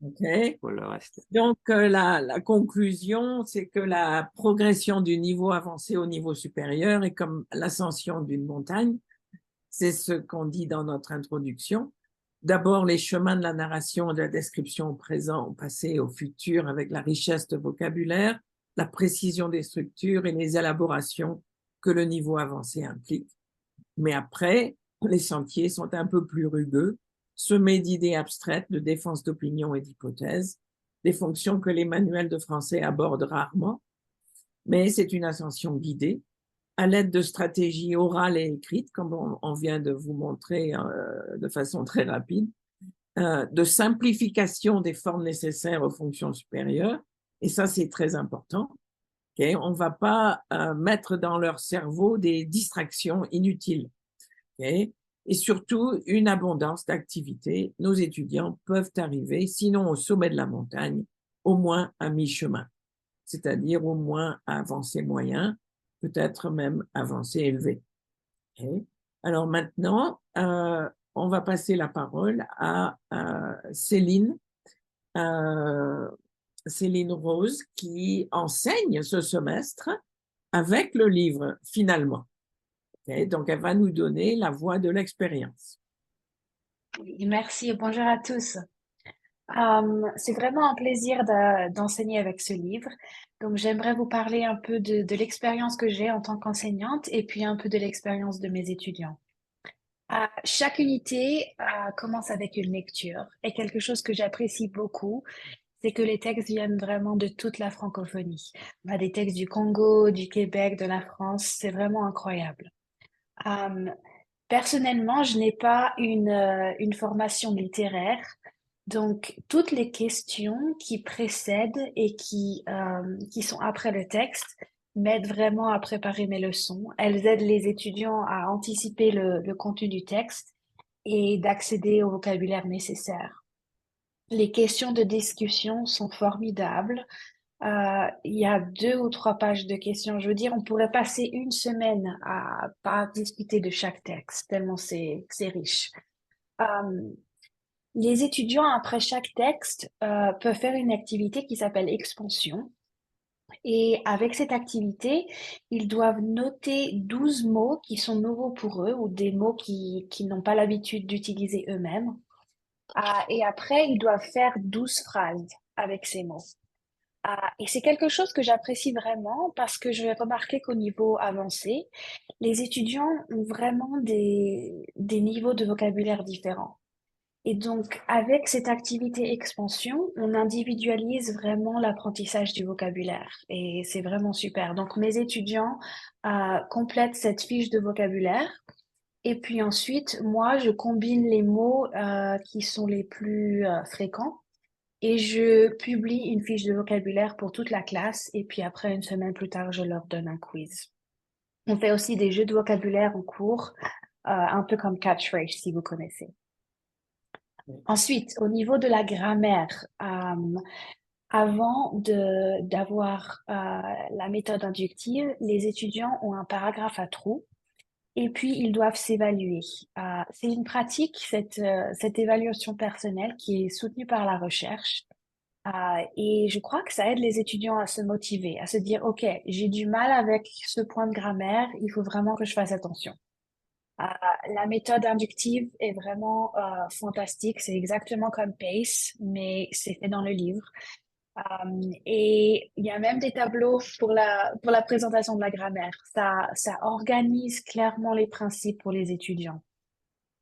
Okay. Pour le reste. Donc, la conclusion, c'est que la progression du niveau avancé au niveau supérieur est comme l'ascension d'une montagne. C'est ce qu'on dit dans notre introduction. D'abord, les chemins de la narration et de la description au présent, au passé, au futur, avec la richesse de vocabulaire, la précision des structures et les élaborations que le niveau avancé implique. Mais après, les sentiers sont un peu plus rugueux, semés d'idées abstraites, de défense d'opinion et d'hypothèses, des fonctions que les manuels de français abordent rarement, mais c'est une ascension guidée à l'aide de stratégies orales et écrites, comme on vient de vous montrer de façon très rapide, de simplification des formes nécessaires aux fonctions supérieures, et ça c'est très important. Okay? On ne va pas mettre dans leur cerveau des distractions inutiles. Okay? Et surtout, une abondance d'activités. Nos étudiants peuvent arriver, sinon au sommet de la montagne, au moins à mi-chemin, c'est-à-dire au moins à avancée moyen, peut-être même avancée élevée. Okay? Alors maintenant, on va passer la parole à Céline, Céline Rose, qui enseigne ce semestre avec le livre finalement. Okay? Donc, elle va nous donner la voix de l'expérience. Oui, merci et bonjour à tous. C'est vraiment un plaisir d'enseigner avec ce livre. Donc, j'aimerais vous parler un peu de l'expérience que j'ai en tant qu'enseignante et puis un peu de l'expérience de mes étudiants. Chaque unité commence avec une lecture et quelque chose que j'apprécie beaucoup, c'est que les textes viennent vraiment de toute la francophonie. On a des textes du Congo, du Québec, de la France, c'est vraiment incroyable. Personnellement, je n'ai pas une formation littéraire, donc toutes les questions qui précèdent et qui sont après le texte m'aident vraiment à préparer mes leçons. Elles aident les étudiants à anticiper le contenu du texte et d'accéder au vocabulaire nécessaire. Les questions de discussion sont formidables. Il y a 2 ou 3 pages de questions. Je veux dire, on pourrait passer une semaine à pas discuter de chaque texte, tellement c'est riche. Euh, les étudiants, après chaque texte, peuvent faire une activité qui s'appelle expansion. Et avec cette activité, ils doivent noter 12 mots qui sont nouveaux pour eux ou des mots qu'ils n'ont pas l'habitude d'utiliser eux-mêmes. Et après, ils doivent faire 12 phrases avec ces mots. Et c'est quelque chose que j'apprécie vraiment parce que je vais remarquer qu'au niveau avancé, les étudiants ont vraiment des niveaux de vocabulaire différents. Et donc, avec cette activité expansion, on individualise vraiment l'apprentissage du vocabulaire. Et c'est vraiment super. Donc, mes étudiants complètent cette fiche de vocabulaire. Et puis ensuite, moi, je combine les mots qui sont les plus fréquents et je publie une fiche de vocabulaire pour toute la classe. Et puis après, une semaine plus tard, je leur donne un quiz. On fait aussi des jeux de vocabulaire en cours, un peu comme Catchphrase, si vous connaissez. Ensuite, au niveau de la grammaire, avant d'avoir la méthode inductive, les étudiants ont un paragraphe à trous et puis ils doivent s'évaluer. C'est une pratique, cette évaluation personnelle qui est soutenue par la recherche. Et je crois que ça aide les étudiants à se motiver, à se dire, OK, j'ai du mal avec ce point de grammaire, il faut vraiment que je fasse attention. La méthode inductive est vraiment fantastique, c'est exactement comme PACE, mais c'est fait dans le livre. Et il y a même des tableaux pour la présentation de la grammaire. Ça organise clairement les principes pour les étudiants.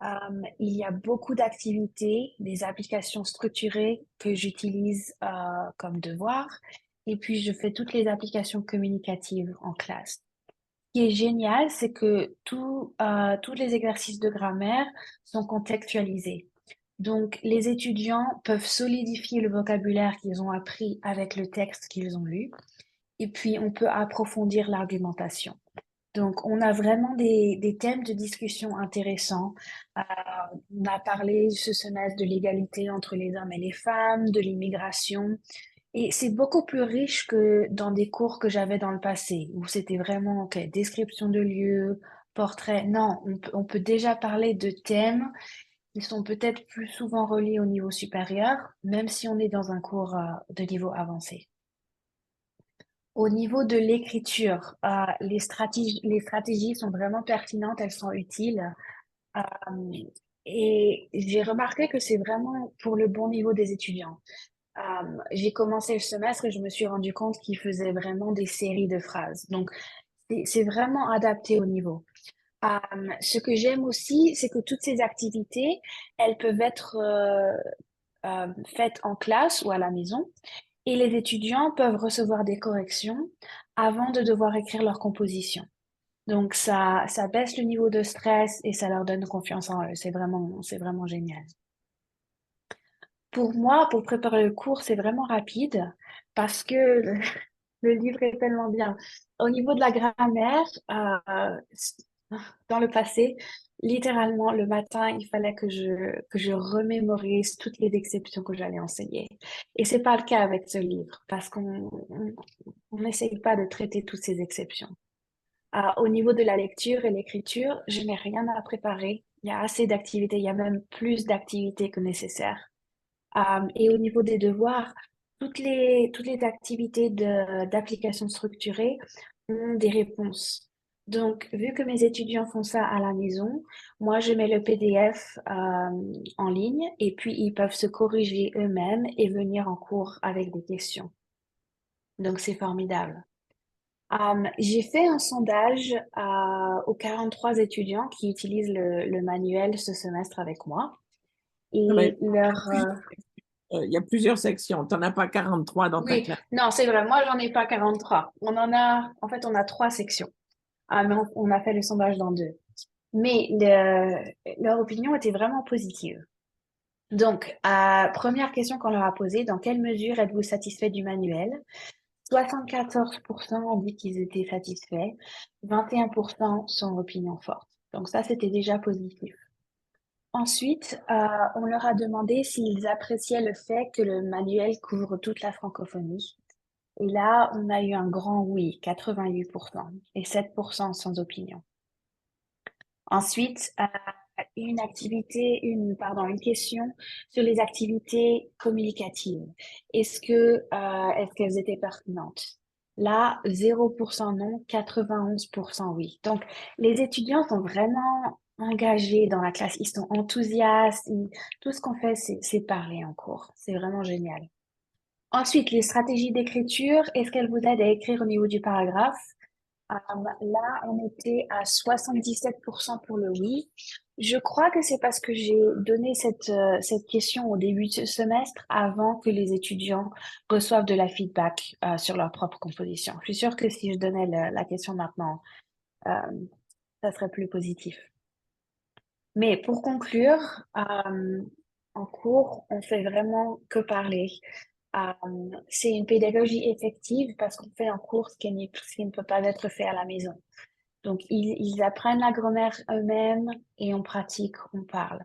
Il y a beaucoup d'activités, des applications structurées que j'utilise comme devoir. Et puis, je fais toutes les applications communicatives en classe. Ce qui est génial, c'est que tous les exercices de grammaire sont contextualisés. Donc, les étudiants peuvent solidifier le vocabulaire qu'ils ont appris avec le texte qu'ils ont lu. Et puis, on peut approfondir l'argumentation. Donc, on a vraiment des thèmes de discussion intéressants. On a parlé ce semestre de l'égalité entre les hommes et les femmes, de l'immigration. Et c'est beaucoup plus riche que dans des cours que j'avais dans le passé, où c'était vraiment, OK, description de lieu, portrait. Non, on peut déjà parler de thèmes qui sont peut-être plus souvent reliés au niveau supérieur, même si on est dans un cours de niveau avancé. Au niveau de l'écriture, les stratégies sont vraiment pertinentes, elles sont utiles. et j'ai remarqué que c'est vraiment pour le bon niveau des étudiants. J'ai commencé le semestre et je me suis rendu compte qu'ils faisaient vraiment des séries de phrases. Donc, c'est vraiment adapté au niveau. Ce que j'aime aussi, c'est que toutes ces activités, elles peuvent être faites en classe ou à la maison. Et les étudiants peuvent recevoir des corrections avant de devoir écrire leur composition. Donc, ça baisse le niveau de stress et ça leur donne confiance en eux. C'est vraiment génial. Pour moi, pour préparer le cours, c'est vraiment rapide parce que le livre est tellement bien. Au niveau de la grammaire, dans le passé, littéralement, le matin, il fallait que je remémorise toutes les exceptions que j'allais enseigner. Et c'est pas le cas avec ce livre parce on n'essaye pas de traiter toutes ces exceptions. Au niveau de la lecture et l'écriture, je n'ai rien à préparer. Il y a assez d'activités, il y a même plus d'activités que nécessaire. Et au niveau des devoirs, toutes les activités d'application structurée ont des réponses. Donc, vu que mes étudiants font ça à la maison, moi, je mets le PDF en ligne et puis ils peuvent se corriger eux-mêmes et venir en cours avec des questions. Donc, c'est formidable. J'ai fait un sondage aux 43 étudiants qui utilisent le manuel ce semestre avec moi. Non, mais Et il y a plusieurs sections. Tu n'en as pas 43 dans ta Oui, classe. non, c'est vrai. Moi, j'en ai pas 43. En fait, on a trois sections. Mais on a fait le sondage dans deux. Mais leur opinion était vraiment positive. Donc, première question qu'on leur a posée, dans quelle mesure êtes-vous satisfait du manuel? 74% ont dit qu'ils étaient satisfaits, 21% sont opinion forte. Donc ça, c'était déjà positif. Ensuite, on leur a demandé s'ils appréciaient le fait que le manuel couvre toute la francophonie. Et là, on a eu un grand oui, 88%, et 7% sans opinion. Ensuite, une question sur les activités communicatives. Est-ce qu'elles étaient pertinentes? Là, 0% non, 91% oui. Donc, les étudiants sont vraiment engagés dans la classe, ils sont enthousiastes, tout ce qu'on fait, c'est parler en cours. C'est vraiment génial. Ensuite, les stratégies d'écriture, est-ce qu'elles vous aident à écrire au niveau du paragraphe? Là, on était à 77% pour le oui. Je crois que c'est parce que j'ai donné cette question au début de ce semestre avant que les étudiants reçoivent de la feedback sur leur propre composition. Je suis sûre que si je donnais la question maintenant, euh, ça serait plus positif. Mais pour conclure, en cours, on fait vraiment que parler. C'est une pédagogie effective parce qu'on fait en cours ce qui ne peut pas être fait à la maison. Donc, ils apprennent la grammaire eux-mêmes et on pratique, on parle.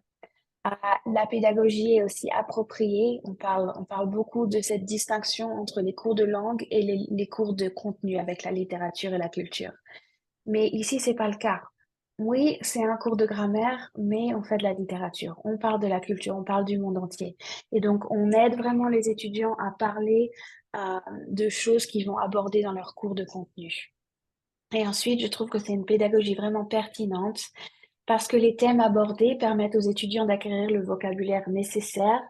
La pédagogie est aussi appropriée. On parle beaucoup de cette distinction entre les cours de langue et les cours de contenu avec la littérature et la culture. Mais ici, c'est pas le cas. Oui, c'est un cours de grammaire, mais on fait de la littérature. On parle de la culture, on parle du monde entier. Et donc, on aide vraiment les étudiants à parler de choses qu'ils vont aborder dans leur cours de contenu. Et ensuite, je trouve que c'est une pédagogie vraiment pertinente parce que les thèmes abordés permettent aux étudiants d'acquérir le vocabulaire nécessaire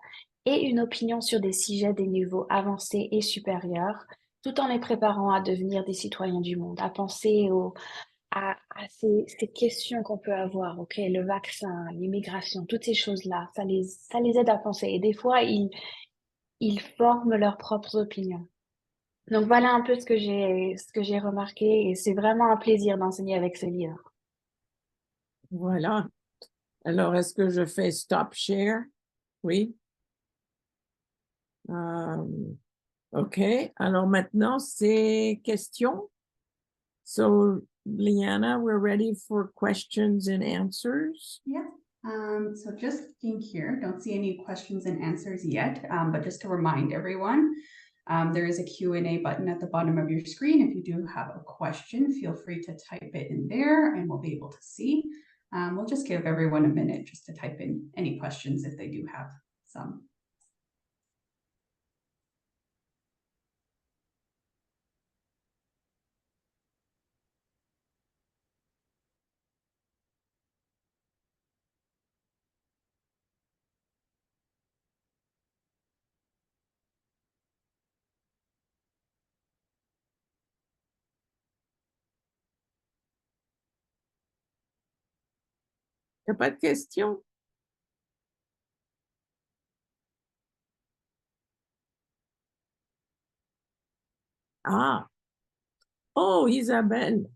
et une opinion sur des sujets des niveaux avancés et supérieurs, tout en les préparant à devenir des citoyens du monde, à penser à ces questions qu'on peut avoir, ok, le vaccin, l'immigration, toutes ces choses-là, ça les aide à penser. Et des fois, ils forment leurs propres opinions. Donc voilà un peu ce que j'ai remarqué et c'est vraiment un plaisir d'enseigner avec ce livre. Voilà. Alors, est-ce que je fais stop share? Oui. OK. Alors maintenant, c'est questions. So, Liana, we're ready for questions and answers. Yeah. So just looking here, don't see any questions and answers yet, but just to remind everyone, there is a Q&A button at the bottom of your screen. If you do have a question, feel free to type it in there and we'll be able to see. We'll just give everyone a minute just to type in any questions if they do have some. Il n'y a pas de questions? Ah, oh, Isabelle.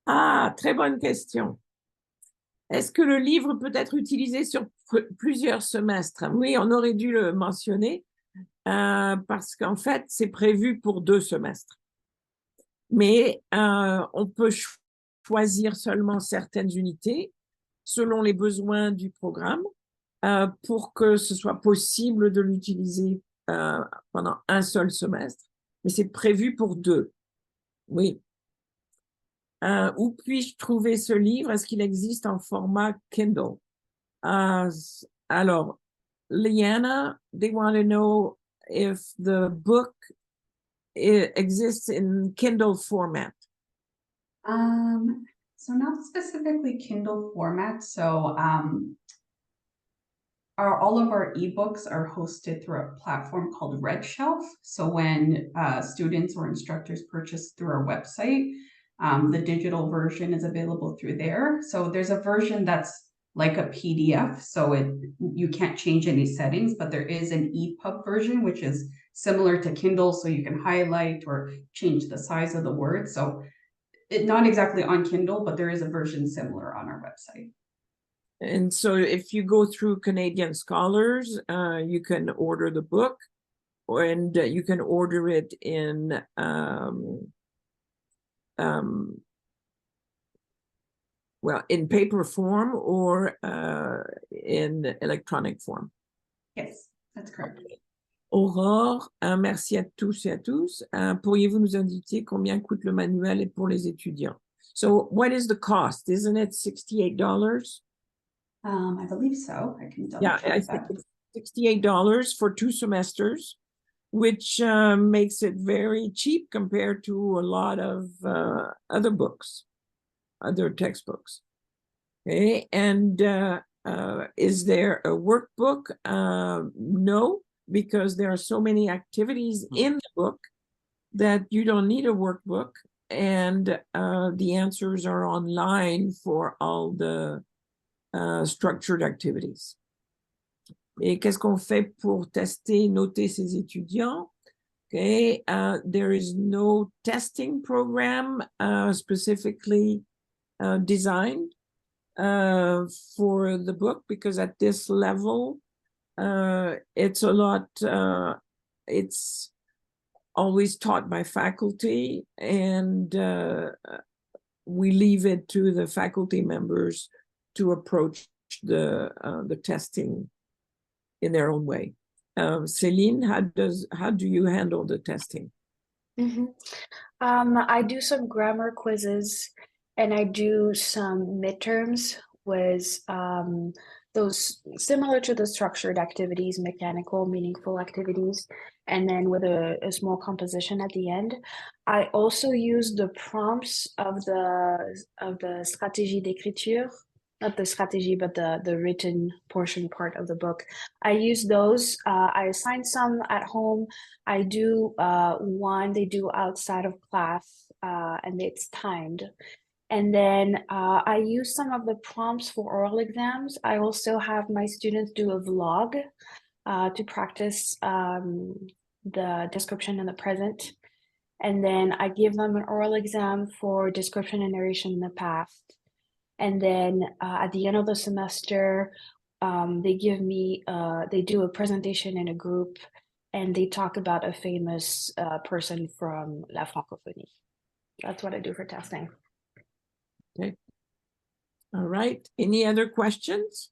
Ah, très bonne question. Est-ce que le livre peut être utilisé sur plusieurs semestres? Oui, on aurait dû le mentionner parce qu'en fait, c'est prévu pour 2 semestres. Mais on peut choisir seulement certaines unités selon les besoins du programme pour que ce soit possible de l'utiliser pendant un seul semestre. Mais c'est prévu pour 2. Oui. Où puis-je trouver ce livre? Est-ce qu'il existe en format Kindle? Alors, Liana, they want to know if the book exists in Kindle format. So not specifically Kindle format. So all of our ebooks are hosted through a platform called RedShelf. So when students or instructors purchase through our website, the digital version is available through there. So there's a version that's like a PDF, so you can't change any settings, but there is an EPUB version, which is similar to Kindle, so you can highlight or change the size of the words. So not exactly on Kindle, but there is a version similar on our website. And so if you go through Canadian Scholars, you can order the book, and you can order it in well, in paper form or in electronic form. Yes, that's correct. Aurore, merci à tous et à tous. Pourriez-vous nous indiquer combien coûte le manuel pour les étudiants? So what is the cost? Isn't it $68? I believe so. I can double Yeah, check I that. think it's $68 for 2 semesters, which makes it very cheap compared to a lot of other books, other textbooks. Okay, and is there a workbook? No, because there are so many activities in the book that you don't need a workbook, and the answers are online for all the structured activities. Et qu'est-ce qu'on fait pour tester, noter ces étudiants? Okay, there is no testing program specifically designed for the book, because at this level, it's a lot, it's always taught by faculty, and we leave it to the faculty members to approach the testing in their own way. Céline, how do you handle the testing? I do some grammar quizzes, and I do some midterms with those similar to the structured activities, mechanical, meaningful activities, and then with a small composition at the end. I also use the prompts of the stratégie d'écriture, not the strategy, but the written portion part of the book. I use those. I assign some at home. I do one they do outside of class, and it's timed. And then I use some of the prompts for oral exams. I also have my students do a vlog to practice the description in the present. And then I give them an oral exam for description and narration in the past. And then at the end of the semester, they give me, they do a presentation in a group, and they talk about a famous person from La Francophonie. That's what I do for testing. Okay. All right. Any other questions?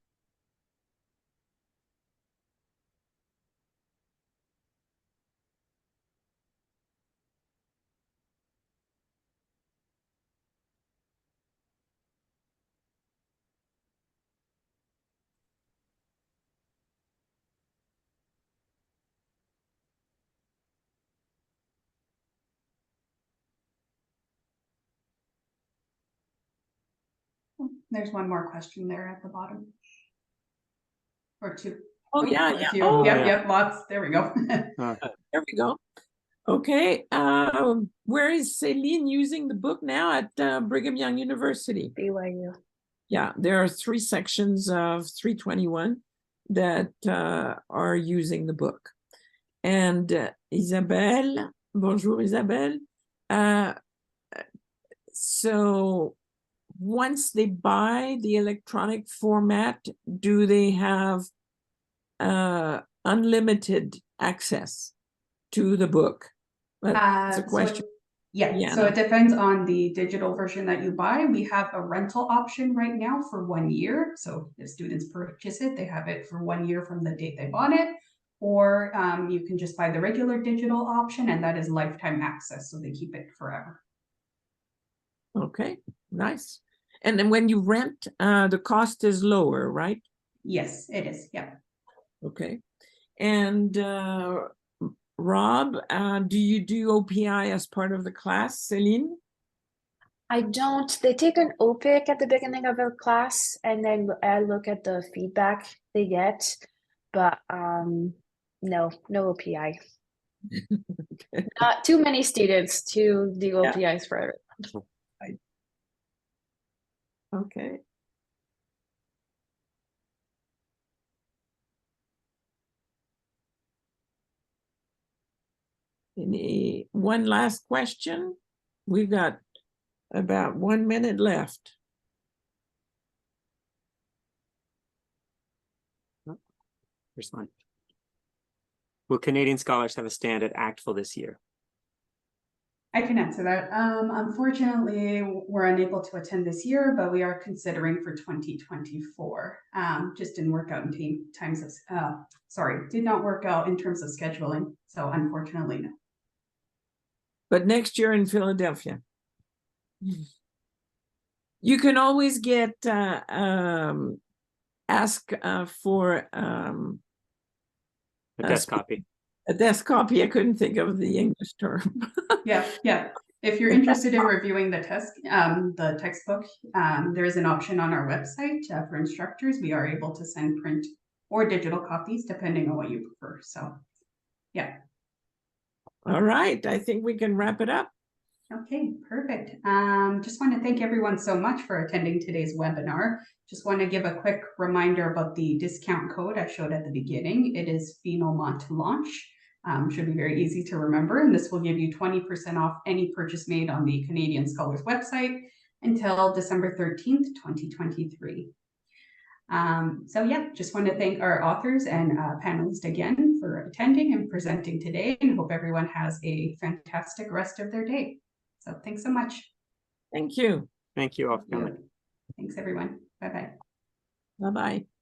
There's one more question there at the bottom. Or 2. Oh, yeah, a yeah. few. Oh, Yep, lots. There we go. There we go. Okay. Where is Céline using the book now? At Brigham Young University? BYU. Yeah, there are 3 sections of 321 that are using the book. And Isabelle, bonjour Isabelle. So once they buy the electronic format, do they have unlimited access to the book? That's a question. So it depends on the digital version that you buy. We have a rental option right now for 1 year. So if students purchase it, they have it for 1 year from the date they bought it. Or you can just buy the regular digital option, and that is lifetime access. So they keep it forever. Okay, nice. And then when you rent, the cost is lower, right? Yes, it is. Yeah. Okay. And Rob, do you do OPI as part of the class, Celine? I don't. They take an OPIC at the beginning of a class, and then I look at the feedback they get, but no OPI. Okay. Not too many students to do OPIs for everyone. Okay. One last question. We've got about 1 minute left. Here's one. Will Canadian scholars have a stand at ACTFL this year? I can answer that. Unfortunately, we're unable to attend this year, but we are considering for 2024. Just didn't work out in did not work out in terms of scheduling. So unfortunately, no. But next year in Philadelphia. You can always get ask for A desk copy. A desk copy. I couldn't think of the English term. Yeah. If you're interested in reviewing the textbook, there is an option on our website for instructors. We are able to send print or digital copies depending on what you prefer. So, yeah. All right. I think we can wrap it up. Okay, perfect. Just want to thank everyone so much for attending today's webinar. Just want to give a quick reminder about the discount code I showed at the beginning. It is Phenomont Launch. Should be very easy to remember, and this will give you 20% off any purchase made on the Canadian Scholars website until December 13th, 2023. So yeah, just want to thank our authors and panelists again for attending and presenting today, and hope everyone has a fantastic rest of their day. So thanks so much. Thank you. Thank you all for coming. Thanks, everyone. Bye-bye. Bye-bye.